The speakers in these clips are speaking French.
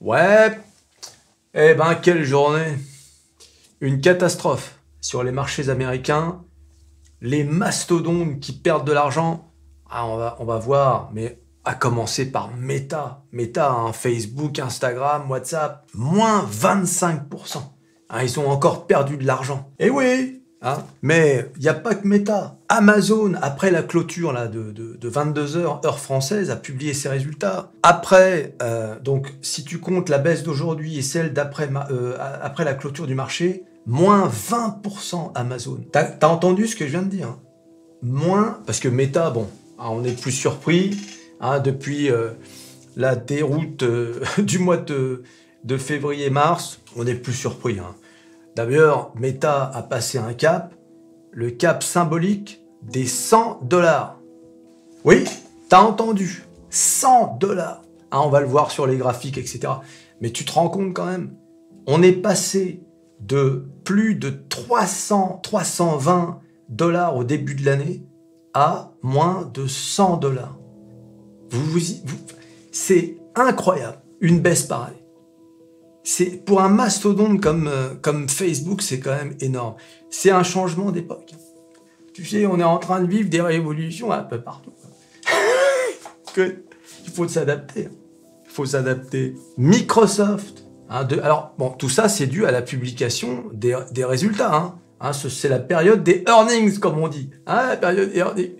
Ouais, eh ben quelle journée! Une catastrophe sur les marchés américains, les mastodontes qui perdent de l'argent. Ah, on va voir, mais à commencer par Meta. Meta, hein, Facebook, Instagram, WhatsApp, moins 25%. Hein, ils ont encore perdu de l'argent. Eh oui, hein, mais il n'y a pas que Meta. Amazon, après la clôture là, de 22 heures, heure française, a publié ses résultats. Après, donc si tu comptes la baisse d'aujourd'hui et celle d'après après la clôture du marché, moins 20% Amazon. T'as entendu ce que je viens de dire? Moins, parce que Meta, bon, hein, on est plus surpris, hein, depuis la déroute du mois de février-mars, on est plus surpris. Hein. D'ailleurs, Meta a passé un cap, le cap symbolique des 100 $. Oui, t'as entendu, 100 $. Hein, on va le voir sur les graphiques, etc. Mais tu te rends compte quand même, on est passé de plus de 320 $ au début de l'année à moins de 100 $. C'est incroyable, une baisse pareille. C'est, pour un mastodonte comme Facebook, c'est quand même énorme. C'est un changement d'époque. Tu sais, on est en train de vivre des révolutions un peu partout. Il faut s'adapter. Il faut s'adapter. Microsoft. Hein, alors, bon, tout ça, c'est dû à la publication des résultats. Hein, c'est la période des earnings, comme on dit. Hein, la période des earnings.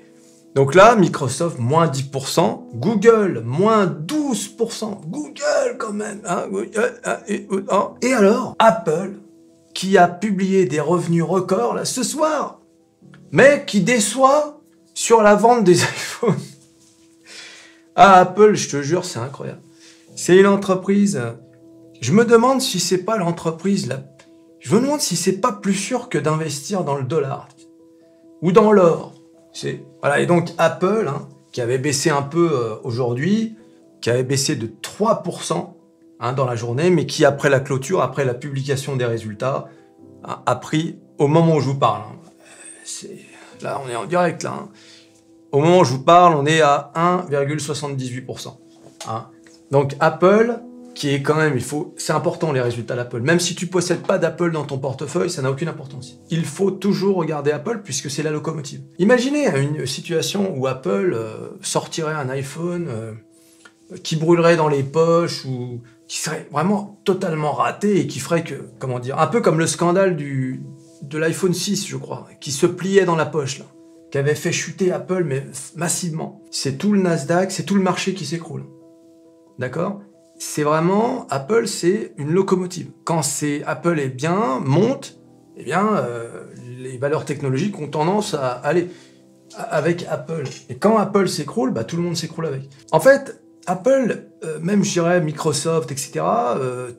Donc là, Microsoft, moins 10%. Google, moins 12%. Google, quand même. Hein, et alors, Apple, qui a publié des revenus records, là, ce soir, mais qui déçoit sur la vente des iPhones. Ah, Apple, je te jure, c'est incroyable. C'est une entreprise... Je me demande si c'est pas l'entreprise là. Je me demande si c'est pas plus sûr que d'investir dans le dollar ou dans l'or. Voilà, et donc Apple, hein, qui avait baissé un peu aujourd'hui, qui avait baissé de 3% hein, dans la journée, mais qui après la clôture, après la publication des résultats, a pris au moment où je vous parle. Hein, là, on est en direct là. Hein. Au moment où je vous parle, on est à 1,78%. Hein. Donc Apple, qui est quand même, c'est important les résultats d'Apple. Même si tu possèdes pas d'Apple dans ton portefeuille, ça n'a aucune importance. Il faut toujours regarder Apple puisque c'est la locomotive. Imaginez une situation où Apple sortirait un iPhone qui brûlerait dans les poches ou qui serait vraiment totalement raté et qui ferait que, comment dire, un peu comme le scandale de l'iPhone 6, je crois, qui se pliait dans la poche là, qui avait fait chuter Apple mais massivement. C'est tout le Nasdaq, c'est tout le marché qui s'écroule. D'accord ? C'est vraiment, Apple, c'est une locomotive. Quand Apple est bien, monte, eh bien, les valeurs technologiques ont tendance à aller avec Apple. Et quand Apple s'écroule, bah, tout le monde s'écroule avec. En fait, Apple, même je dirais Microsoft, etc.,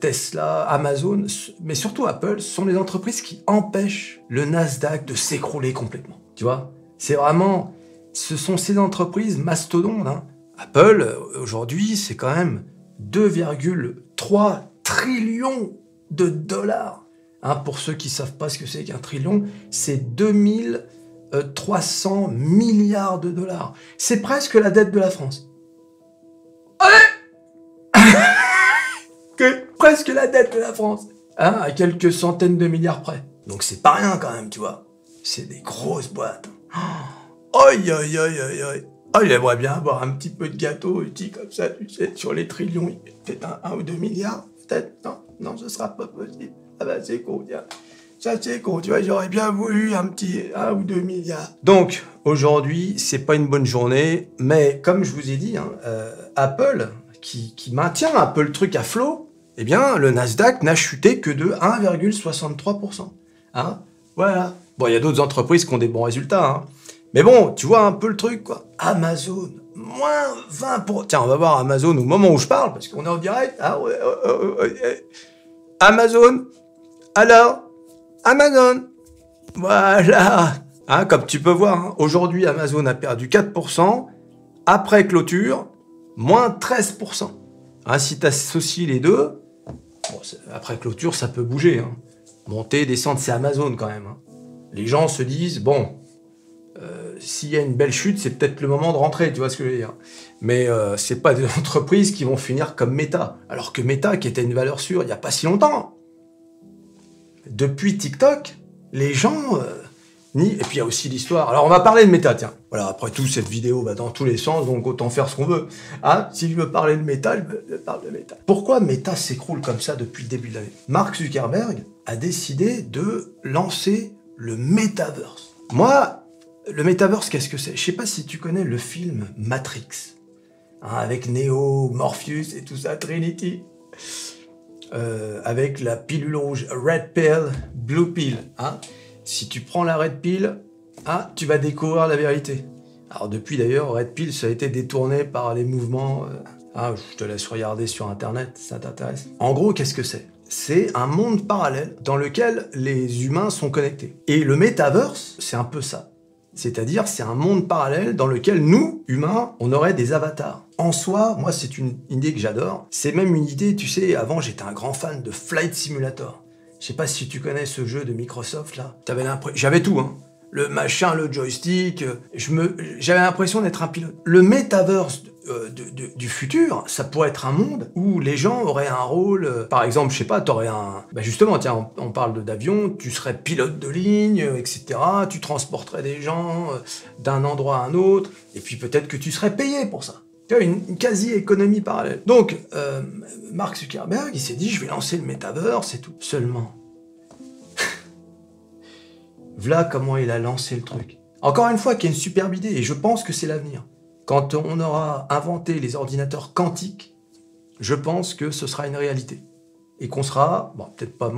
Tesla, Amazon, mais surtout Apple, sont les entreprises qui empêchent le Nasdaq de s'écrouler complètement. Tu vois ? C'est vraiment, ce sont ces entreprises mastodontes. Hein. Apple, aujourd'hui, c'est quand même 2,3 trillions de dollars. Hein, pour ceux qui ne savent pas ce que c'est qu'un trillion, c'est 2300 milliards de dollars. C'est presque la dette de la France. Presque la dette de la France. Hein, à quelques centaines de milliards près. Donc c'est pas rien quand même, tu vois. C'est des grosses boîtes. Aïe, aïe, aïe, aïe, aïe. Ah, il aimerait bien avoir un petit peu de gâteau, petit comme ça, tu sais, sur les trillions, peut-être 1 ou 2 milliards, peut-être, non, ce sera pas possible. Ah bah c'est con, tiens. Ça c'est con, tu vois, j'aurais bien voulu un petit 1 ou 2 milliards. Donc, aujourd'hui, c'est pas une bonne journée, mais comme je vous ai dit, hein, Apple, qui maintient un peu le truc à flot, eh bien, le Nasdaq n'a chuté que de 1,63%. Hein, voilà. Bon, il y a d'autres entreprises qui ont des bons résultats, hein. Mais bon, tu vois un peu le truc, quoi. Amazon, moins 20%. Tiens, on va voir Amazon au moment où je parle, parce qu'on est en direct. Ah ouais, Amazon. Alors, Amazon. Voilà. Hein, comme tu peux voir, hein, aujourd'hui, Amazon a perdu 4%. Après clôture, moins 13%. Hein, si tu associes les deux, bon, après clôture, ça peut bouger. Hein. Monter, descendre, c'est Amazon quand même. Hein. Les gens se disent, bon... s'il y a une belle chute, c'est peut-être le moment de rentrer, tu vois ce que je veux dire. Mais c'est pas des entreprises qui vont finir comme Meta. Alors que Meta, qui était une valeur sûre il n'y a pas si longtemps, depuis TikTok, les gens... Et puis il y a aussi l'histoire. Alors on va parler de Meta, tiens. Voilà, après tout, cette vidéo va dans tous les sens, donc autant faire ce qu'on veut. Hein, si je veux parler de Meta, je parle de Meta. Pourquoi Meta s'écroule comme ça depuis le début de l'année? Mark Zuckerberg a décidé de lancer le Metaverse. Moi, le Metaverse, qu'est-ce que c'est? Je sais pas si tu connais le film Matrix, hein, avec Neo, Morpheus et tout ça, Trinity. Avec la pilule rouge, Red Pill, Blue Pill, hein. Si tu prends la Red Pill, ah, tu vas découvrir la vérité. Alors depuis d'ailleurs, Red Pill, ça a été détourné par les mouvements... je te laisse regarder sur Internet, ça t'intéresse. En gros, qu'est-ce que c'est? C'est un monde parallèle dans lequel les humains sont connectés. Et le Metaverse, c'est un peu ça. C'est-à-dire, c'est un monde parallèle dans lequel nous, humains, on aurait des avatars. En soi, moi, c'est une idée que j'adore. C'est même une idée, tu sais, avant, j'étais un grand fan de Flight Simulator. Je sais pas si tu connais ce jeu de Microsoft, là. J'avais tout, hein. Le machin, le joystick. J'avais l'impression d'être un pilote. Le Metaverse du futur, ça pourrait être un monde où les gens auraient un rôle... par exemple, je sais pas, t'aurais un... justement, tiens, on parle d'avion, tu serais pilote de ligne, etc. Tu transporterais des gens d'un endroit à un autre, et puis peut-être que tu serais payé pour ça. Tu vois, une quasi-économie parallèle. Donc, Mark Zuckerberg, il s'est dit, je vais lancer le Metaverse et tout. Seulement, voilà comment il a lancé le truc. Encore une fois, qu'il y a une superbe idée, et je pense que c'est l'avenir. Quand on aura inventé les ordinateurs quantiques, je pense que ce sera une réalité. Et qu'on sera, bon, peut-être pas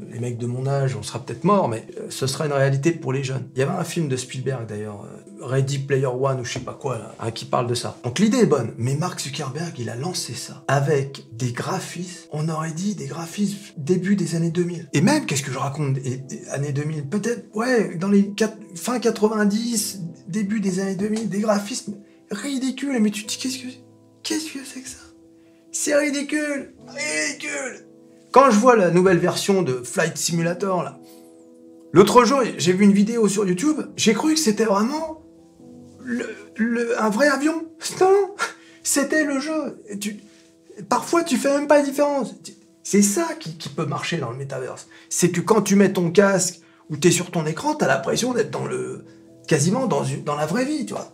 les mecs de mon âge, on sera peut-être morts, mais ce sera une réalité pour les jeunes. Il y avait un film de Spielberg d'ailleurs, Ready Player One ou je sais pas quoi, là, hein, qui parle de ça. Donc l'idée est bonne, mais Mark Zuckerberg, il a lancé ça avec des graphismes, on aurait dit des graphismes début des années 2000. Et même, qu'est-ce que je raconte, années 2000, peut-être, ouais, dans les fin 90, début des années 2000, des graphismes ridicules, mais tu te dis, qu'est-ce que c'est que ça? C'est ridicule, ridicule. Quand je vois la nouvelle version de Flight Simulator, là, l'autre jour, j'ai vu une vidéo sur YouTube, j'ai cru que c'était vraiment un vrai avion. Non, c'était le jeu. Parfois, tu fais même pas la différence. C'est ça qui peut marcher dans le Metaverse. C'est que quand tu mets ton casque ou tu es sur ton écran, tu as l'impression d'être quasiment dans la vraie vie, tu vois.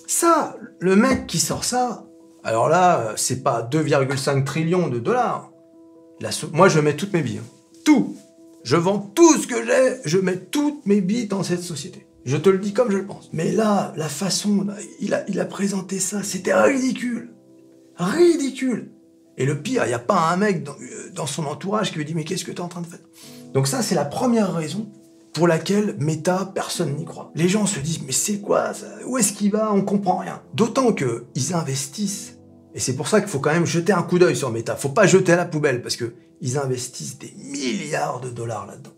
Ça, le mec qui sort ça, alors là, c'est pas 2,5 trillions de dollars. Moi, je mets toutes mes billes. Hein. Tout. Je vends tout ce que j'ai, je mets toutes mes billes dans cette société. Je te le dis comme je le pense. Mais là, la façon, il a présenté ça, c'était ridicule. Ridicule. Et le pire, il n'y a pas un mec dans son entourage qui lui dit « Mais qu'est-ce que tu es en train de faire ?» Donc ça, c'est la première raison pour laquelle Meta, personne n'y croit. Les gens se disent « Mais c'est quoi ça? Où est-ce qu'il va? On comprend rien. » D'autant qu'ils investissent. Et c'est pour ça qu'il faut quand même jeter un coup d'œil sur Meta. Faut pas jeter à la poubelle, parce qu'ils investissent des milliards de dollars là-dedans.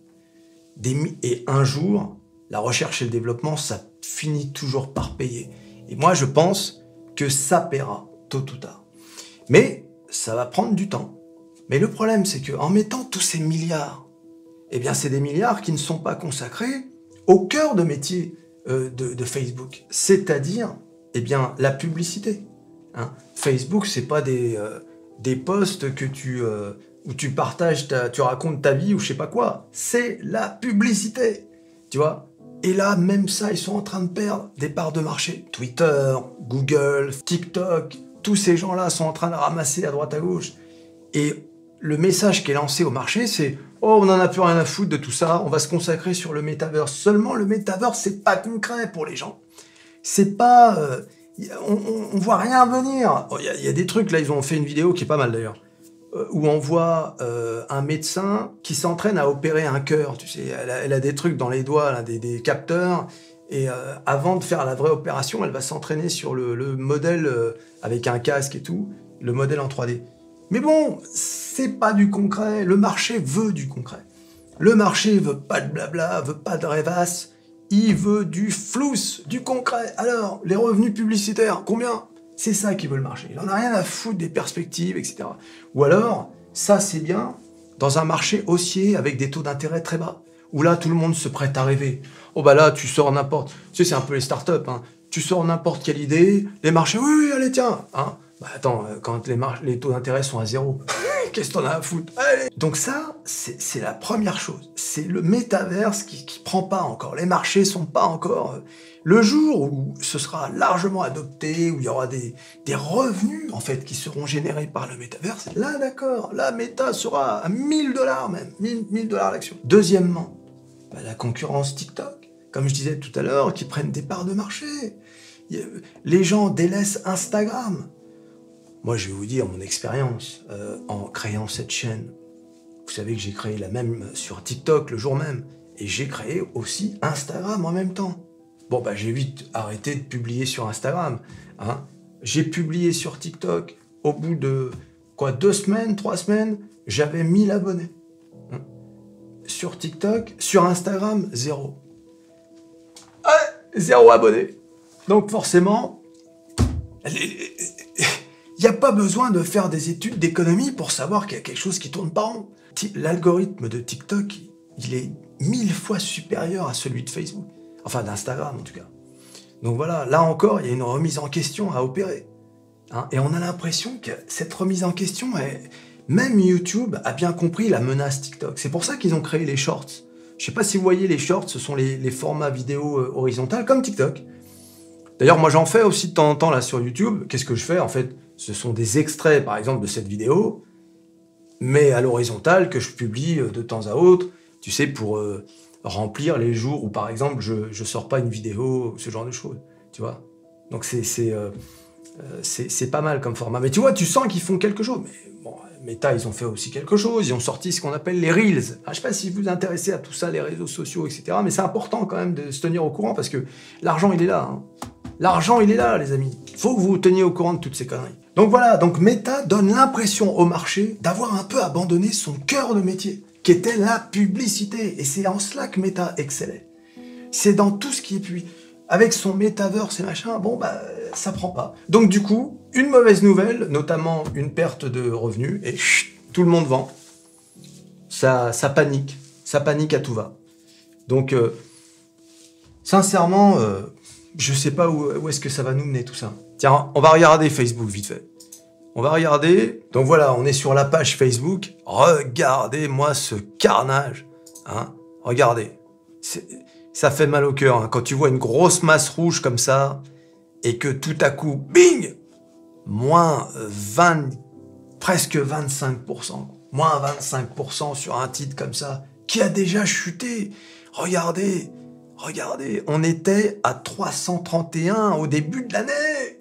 Et un jour, la recherche et le développement, ça finit toujours par payer. Et moi, je pense que ça paiera, tôt ou tard. Mais ça va prendre du temps. Mais le problème, c'est qu'en mettant tous ces milliards, eh bien, c'est des milliards qui ne sont pas consacrés au cœur de métier de Facebook. C'est-à-dire, eh bien, la publicité. Hein. Facebook, c'est pas des posts où tu partages, tu racontes ta vie ou je sais pas quoi. C'est la publicité, tu vois. Et là, même ça, ils sont en train de perdre des parts de marché. Twitter, Google, TikTok, tous ces gens-là sont en train de ramasser à droite à gauche. Et le message qui est lancé au marché, c'est « Oh, on n'en a plus rien à foutre de tout ça, on va se consacrer sur le Metaverse. » Seulement, le Metaverse, c'est pas concret pour les gens. C'est pas... on voit rien venir. Il y a des trucs, là, ils ont fait une vidéo qui est pas mal d'ailleurs, où on voit un médecin qui s'entraîne à opérer un cœur, tu sais, elle a des trucs dans les doigts, là, des capteurs, et avant de faire la vraie opération, elle va s'entraîner sur le modèle avec un casque et tout, le modèle en 3D. Mais bon, c'est pas du concret, le marché veut du concret. Le marché veut pas de blabla, veut pas de rêvasse, il veut du flous, du concret. Alors, les revenus publicitaires, combien? C'est ça qui veut le marché. Il en a rien à foutre des perspectives, etc. Ou alors, ça c'est bien, dans un marché haussier avec des taux d'intérêt très bas, où là, tout le monde se prête à rêver. Oh bah là, tu sors n'importe... Tu sais, c'est un peu les startups, hein. Tu sors n'importe quelle idée, les marchés, oui, oui, allez, tiens, hein. Bah attends, quand les taux d'intérêt sont à 0, qu'est-ce que t'en as à foutre? Allez. Donc ça, c'est la première chose. C'est le métaverse qui prend pas encore. Les marchés sont pas encore... Le jour où ce sera largement adopté, où il y aura des revenus, en fait, qui seront générés par le métaverse, là, d'accord, la méta sera à 1000 $ même, 1000 $ l'action. Deuxièmement, bah, la concurrence TikTok, comme je disais tout à l'heure, qui prennent des parts de marché. Les gens délaissent Instagram. Moi, je vais vous dire mon expérience en créant cette chaîne. Vous savez que j'ai créé la même sur TikTok le jour même. Et j'ai créé aussi Instagram en même temps. Bon, bah, j'ai vite arrêté de publier sur Instagram. Hein. J'ai publié sur TikTok. Au bout de, 2 semaines, 3 semaines, j'avais 1000 abonnés. Hein. Sur TikTok, sur Instagram, 0. Ah, 0 abonnés. Donc forcément, il n'y a pas besoin de faire des études d'économie pour savoir qu'il y a quelque chose qui tourne pas rond. L'algorithme de TikTok, il est 1000 fois supérieur à celui de Facebook. Enfin, d'Instagram, en tout cas. Donc voilà, là encore, il y a une remise en question à opérer. Hein, et on a l'impression que cette remise en question, même YouTube a bien compris la menace TikTok. C'est pour ça qu'ils ont créé les shorts. Je sais pas si vous voyez les shorts, ce sont les formats vidéo horizontales, comme TikTok. D'ailleurs, moi, j'en fais aussi de temps en temps là sur YouTube. Qu'est-ce que je fais? En fait, ce sont des extraits, par exemple, de cette vidéo, mais à l'horizontale, que je publie de temps à autre, tu sais, pour remplir les jours où, par exemple, je sors pas une vidéo, ce genre de choses, tu vois. Donc, c'est pas mal comme format. Mais tu vois, tu sens qu'ils font quelque chose. Mais bon, Meta, ils ont fait aussi quelque chose. Ils ont sorti ce qu'on appelle les Reels. Je sais pas si vous vous intéressez à tout ça, les réseaux sociaux, etc. Mais c'est important quand même de se tenir au courant parce que l'argent, il est là. Hein. L'argent, il est là, les amis. Il faut que vous vous teniez au courant de toutes ces conneries. Donc voilà, donc Meta donne l'impression au marché d'avoir un peu abandonné son cœur de métier, qui était la publicité. Et c'est en cela que Meta excellait. C'est dans tout ce qui est puis avec son metaverse et machin, bon bah ça prend pas. Donc du coup, une mauvaise nouvelle, notamment une perte de revenus, et tout le monde vend. Ça panique à tout va. Donc sincèrement, je sais pas où est-ce que ça va nous mener tout ça. Tiens, on va regarder Facebook vite fait. On va regarder. Donc voilà, on est sur la page Facebook. Regardez-moi ce carnage. Hein, regardez. Ça fait mal au cœur. Hein. Quand tu vois une grosse masse rouge comme ça, et que tout à coup, bing, moins 20, presque 25%. Moins 25% sur un titre comme ça, qui a déjà chuté. Regardez, on était à 331 au début de l'année.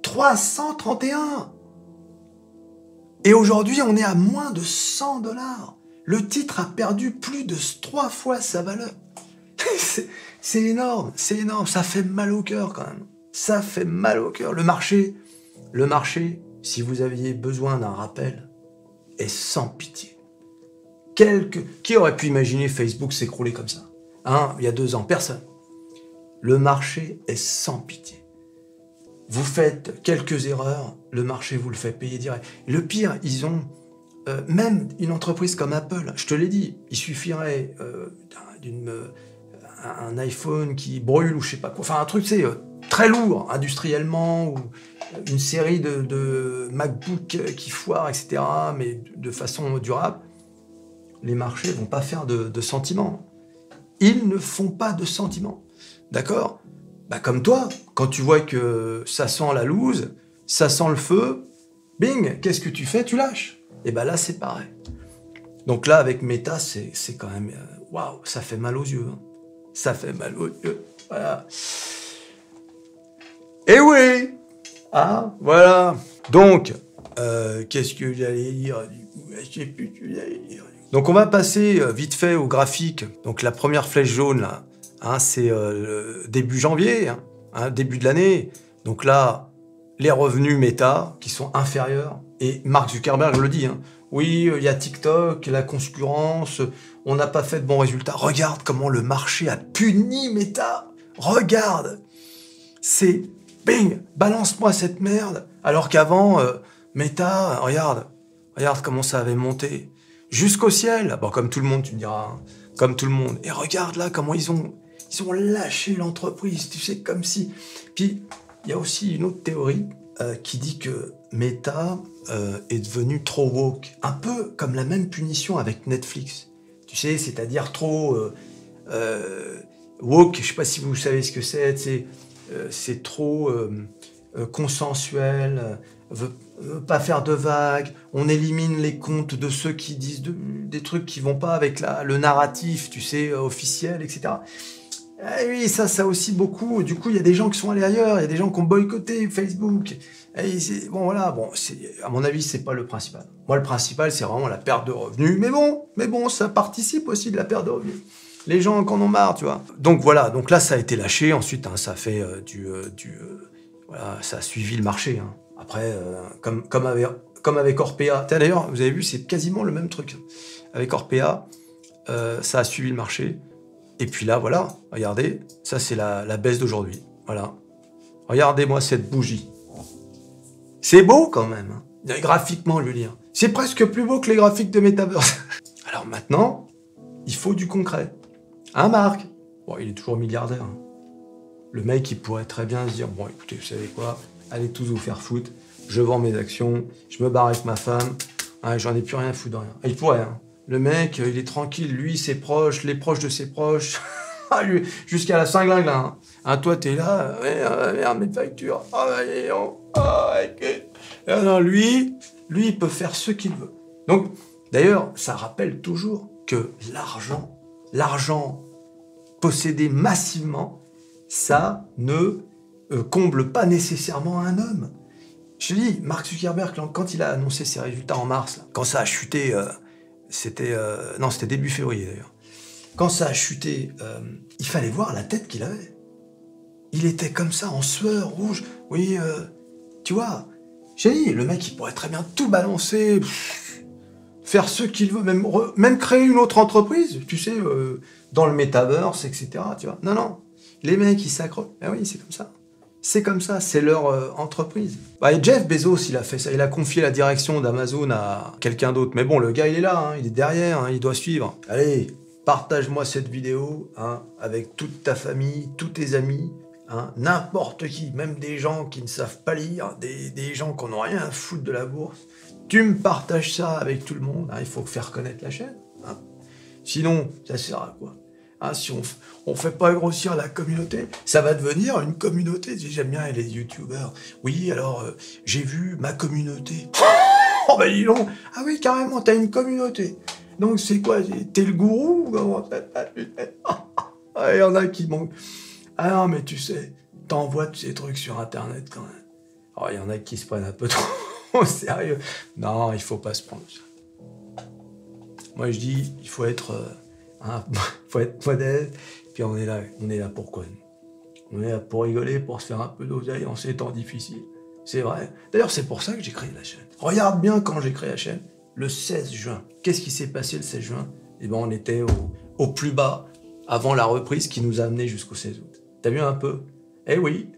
331. Et aujourd'hui, on est à moins de 100 $. Le titre a perdu plus de 3 fois sa valeur. C'est énorme, ça fait mal au cœur quand même. Ça fait mal au cœur. Le marché, si vous aviez besoin d'un rappel, est sans pitié. Qui aurait pu imaginer Facebook s'écrouler comme ça? Hein, il y a 2 ans, personne. Le marché est sans pitié. Vous faites quelques erreurs, le marché vous le fait payer direct. Le pire, ils ont même une entreprise comme Apple, je te l'ai dit, il suffirait un iPhone qui brûle ou je sais pas quoi, enfin un truc c'est très lourd industriellement, ou une série de MacBook qui foirent, etc., mais de façon durable, les marchés vont pas faire de sentiments. Ils ne font pas de sentiments. D'accord? Bah comme toi, quand tu vois que ça sent la loose, ça sent le feu, bing, qu'est-ce que tu fais? Tu lâches. Et bah là, c'est pareil. Donc là, avec Meta, c'est quand même... Waouh, ça fait mal aux yeux. Hein. Ça fait mal aux yeux. Voilà. Et oui! Ah, voilà. Donc, qu'est-ce que j'allais dire du coup? Je sais plus ce que j'allais dire. Donc on va passer vite fait au graphique. Donc la première flèche jaune, là, hein, c'est début janvier, hein, début de l'année. Donc là, les revenus Meta qui sont inférieurs. Et Mark Zuckerberg le dit, hein, oui, il y a TikTok, la concurrence, on n'a pas fait de bons résultats. Regarde comment le marché a puni Meta. Regarde. C'est, bing, balance-moi cette merde. Alors qu'avant, Meta, regarde comment ça avait monté. Jusqu'au ciel. Bon, comme tout le monde, tu me diras, hein, comme tout le monde. Et regarde là comment ils ont lâché l'entreprise, tu sais, comme si... Puis, il y a aussi une autre théorie qui dit que Meta est devenu trop woke. Un peu comme la même punition avec Netflix. Tu sais, c'est-à-dire trop woke, je sais pas si vous savez ce que c'est trop consensuel, veut pas faire de vagues, on élimine les comptes de ceux qui disent des trucs qui vont pas avec le narratif, tu sais, officiel, etc. Et oui, ça aussi beaucoup. Du coup, il y a des gens qui sont allés ailleurs, il y a des gens qui ont boycotté Facebook. Bon, voilà, bon, à mon avis, c'est pas le principal. Moi, le principal, c'est vraiment la perte de revenus. Mais bon, ça participe aussi de la perte de revenus. Les gens en ont marre, tu vois. Donc voilà, donc là, ça a été lâché. Ensuite, hein, ça a fait voilà, ça a suivi le marché. Hein. Après, comme avec Orpea. D'ailleurs, vous avez vu, c'est quasiment le même truc. Avec Orpea, ça a suivi le marché. Et puis là, voilà, regardez, ça c'est la baisse d'aujourd'hui. Voilà. Regardez-moi cette bougie. C'est beau quand même. Hein. Graphiquement, je veux dire. C'est presque plus beau que les graphiques de Metaverse. Alors maintenant, il faut du concret. Hein, Marc? Bon, il est toujours milliardaire. Hein. Le mec, il pourrait très bien se dire, bon, écoutez, vous savez quoi? Allez tous vous faire foutre. Je vends mes actions, je me barre avec ma femme. Hein, j'en ai plus rien à foutre de rien. Il pourrait, hein. Le mec, il est tranquille, lui, ses proches, les proches de ses proches, jusqu'à la Saint-Glinglin. Hein, toi, t'es là, merde, mes factures. Non, lui, il peut faire ce qu'il veut. Donc, d'ailleurs, ça rappelle toujours que l'argent possédé massivement, ça ne comble pas nécessairement un homme. Je te dis, Mark Zuckerberg, quand il a annoncé ses résultats en mars, là, quand ça a chuté... c'était début février d'ailleurs. Quand ça a chuté, il fallait voir la tête qu'il avait. Il était comme ça, en sueur, rouge. Oui, tu vois, j'ai dit, le mec, il pourrait très bien tout balancer, faire ce qu'il veut, même créer une autre entreprise, tu sais, dans le metaverse, etc. Tu vois. Non, les mecs, ils s'accrochent. Ah oui, c'est comme ça. C'est comme ça, c'est leur entreprise. Bah, et Jeff Bezos, il a fait ça. Il a confié la direction d'Amazon à quelqu'un d'autre. Mais bon, le gars, il est là, hein, il est derrière, hein, il doit suivre. Allez, partage-moi cette vidéo hein, avec toute ta famille, tous tes amis, hein, n'importe qui, même des gens qui ne savent pas lire, des gens qui n'ont rien à foutre de la bourse. Tu me partages ça avec tout le monde. Hein, il faut faire connaître la chaîne. Hein. Sinon, ça sert à quoi? Hein, si on fait pas grossir la communauté, ça va devenir une communauté. J'aime bien les youtubeurs. Oui, alors, j'ai vu ma communauté. Oh, ben dis donc. Ah oui, carrément, t'as une communauté. Donc, c'est quoi? T'es le gourou? Il y en a qui manquent. Ah non, mais tu sais, t'envoies tous ces trucs sur Internet quand même. Oh, il y en a qui se prennent un peu trop au sérieux. Non, il faut pas se prendre ça. Moi, je dis, il faut être... faut être modeste, puis on est là pour quoi? On est là pour rigoler, pour se faire un peu d'oseille en ces temps difficiles. C'est vrai. D'ailleurs, c'est pour ça que j'ai créé la chaîne. Regarde bien quand j'ai créé la chaîne, le 16 juin. Qu'est-ce qui s'est passé le 16 juin? Eh ben, on était au plus bas avant la reprise qui nous a amené jusqu'au 16 août. T'as vu un peu? Eh oui.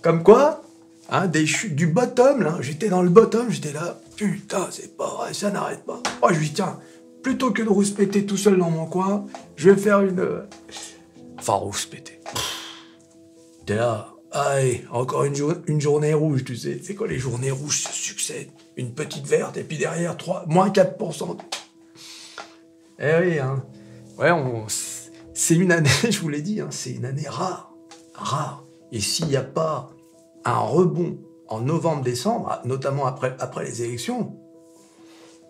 Comme quoi, hein, du bottom, là. J'étais dans le bottom, j'étais là. Putain, c'est pas vrai, ça n'arrête pas. Oh, je lui dis, tiens, plutôt que de rouspéter tout seul dans mon coin, je vais faire Enfin, rouspéter. T'es là, allez, encore une journée rouge, tu sais. C'est quoi les journées rouges se succèdent? Une petite verte, et puis derrière, moins 4%. Eh oui, hein. Ouais, c'est une année, je vous l'ai dit, hein, c'est une année rare. Rare. Et s'il n'y a pas un rebond en novembre-décembre, notamment après les élections,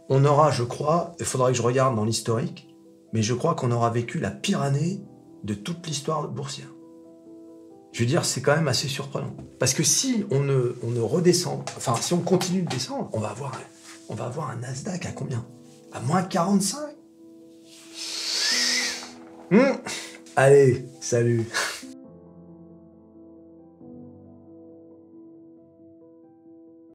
on aura, je crois, il faudra que je regarde dans l'historique, mais je crois qu'on aura vécu la pire année de toute l'histoire boursière. Je veux dire, c'est quand même assez surprenant. Parce que si on ne redescend, enfin, si on continue de descendre, on va avoir un Nasdaq à combien? À moins 45? Allez, salut.